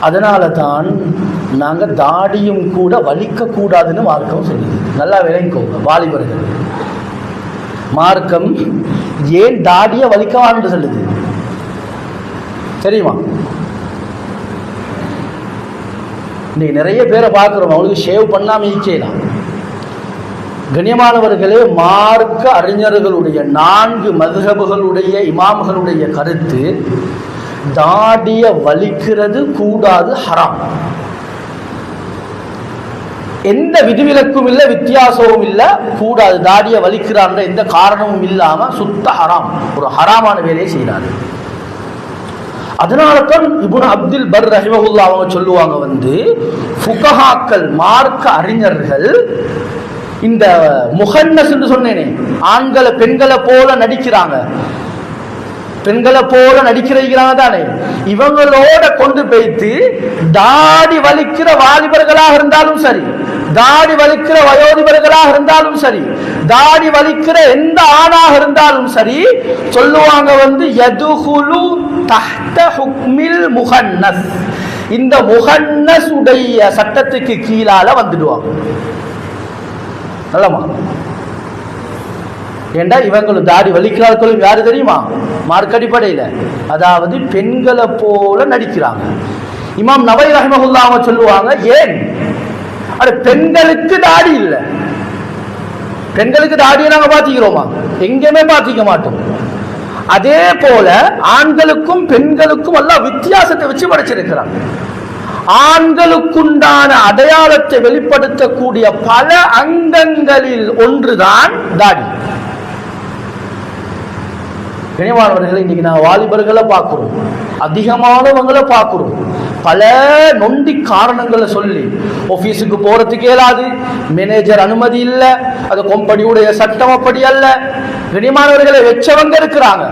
அதனால தான் நாங்கள் தாடியும் கூட வலிக்க கூடாதுன்னு மார்க்கம் சொல்லுது. நல்லா விளங்கிக்கோங்க வாலிபர்கள். மார்க்கம் ஏன் தாடியை வலிக்கவான்னு சொல்லுது தெரியுமா? நீ நிறைய பேரை பார்க்குறோம், அவங்களுக்கு ஷேவ் பண்ணாமல் ஈச்சேதான். கண்ணியமானவர்களே, மார்க்க அறிஞர்களுடைய 4 மதுஹபுகளுடைய இமாம்களுடைய கருத்து, தாடிய வலிக்கிறது கூடாது, ஹராம். எந்த விதிவிலக்கும் இல்லை, வித்தியாசமும் இல்லை, கூடாது. தாடிய வலிக்கிறான்ற எந்த காரணமும் இல்லாம சுத்த ஹராம், ஒரு ஹராமான வேலையை செய்யறாரு. அதனால தான் இப்னு அப்துல் பர் ரஹிமஹுல்லாஹ் அவங்க சொல்லுவாங்க, ஃபுகஹாக்கள் மார்க்க அறிஞர்கள் இந்த முஹன்னஸ் என்று சொன்னேனே, ஆண்களை பெண்களை போல நடிக்கிறாங்க, பெண்களை போல நடிக்கிறாங்க தானே, இவங்களோட கொண்டு போய்த்து தாடி வலிக்கிற வாலிபர்களாக இருந்தாலும் சரி, தாடி வலிக்கிற வயோதிபர்களாக இருந்தாலும் சரி, தாடி வலிக்கிற எந்த ஆணாக இருந்தாலும் சரி, சொல்லுவாங்க யதுஹுலு தஹ்த ஹுக்மில் முஹன்னஸ், இந்த முஹன்னஸ் உடைய சட்டத்துக்கு கீழால வந்துடுவாங்க. நல்லமா? ஏண்டா இவங்களும் தாடி வலிக்கிறார்களும் யாரு தெரியுமா? மார்க்க அடிப்படையில், அதாவது பெண்களை போல நடிக்கிறாங்க. இமாம் நவவி ரஹ்மத்துல்லாஹி அலைஹி சொல்லுவாங்க, ஏன் அது பெண்களுக்கு தாடி இல்லை, பெண்களுக்கு தாடியை நாங்கள் பார்த்திக்கிறோமா? எங்கேயுமே பார்த்திக்க மாட்டோம். அதே போல ஆண்களுக்கும் பெண்களுக்கும் எல்லாம் வித்தியாசத்தை வச்சு படைச்சிருக்கிறாங்க. ஆண்களுக்குண்டான அடையாளத்தை வெளிப்படுத்தக்கூடிய பல அங்கங்களில் ஒன்றுதான் தாடி. கனிவானவர்களை, இன்னைக்கு நான் வாலிபர்களை பார்க்கிறோம், அதிகமானவங்களை பார்க்கிறோம், பல நொண்டி காரணங்களை சொல்லி ஆபீஸுக்கு போறதுக்கு இயலாது, மேனேஜர் அனுமதி இல்லை, அது கம்பெனியுடைய சட்டம் அப்படி அல்ல. கனிமானவர்களை வச்சவங்க இருக்கிறாங்க,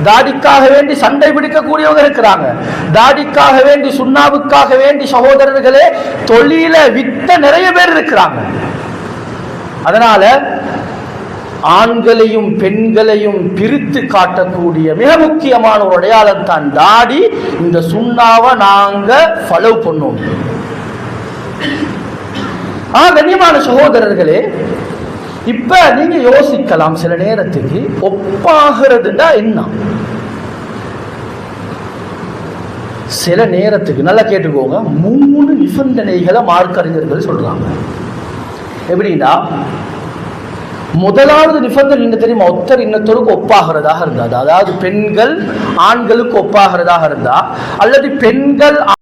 தாடிக்காக வேண்டி சண்டை பிடிக்கக்கூடியவங்க இருக்கிறாங்க, தாடிக்காக வேண்டி சுண்ணாவுக்காக வேண்டி சகோதரர்களே தொழில வித்த நிறைய பேர் இருக்கிறாங்க. அதனால ஆண்களையும் பெண்களையும் பிரித்து காட்டக்கூடிய மிக முக்கியமான ஒரு அடையாளம் தான் தாடி. இந்த சுண்ணாவை நாங்க ஃபாலோ பண்ணோம். கண்ணியமான சகோதரர்களே, இப்ப நீங்க யோசிக்கலாம் சில நேரத்துக்கு, ஒப்பாகிறதுனா என்ன? சில நேரத்துக்கு நல்லா கேட்டுக்கோங்க, 3 நிபந்தனைகளை மார்க்க அறிஞர்கள் சொல்றாங்க. எப்படின்னா, முதலாவது நிபந்தனை என்ன தெரியுமா? ஒருத்தர் இன்னத்தொருக்கு ஒப்பாகிறதாக இருந்தா, அதாவது பெண்கள் ஆண்களுக்கு ஒப்பாகிறதாக இருந்தா, அல்லது பெண்கள்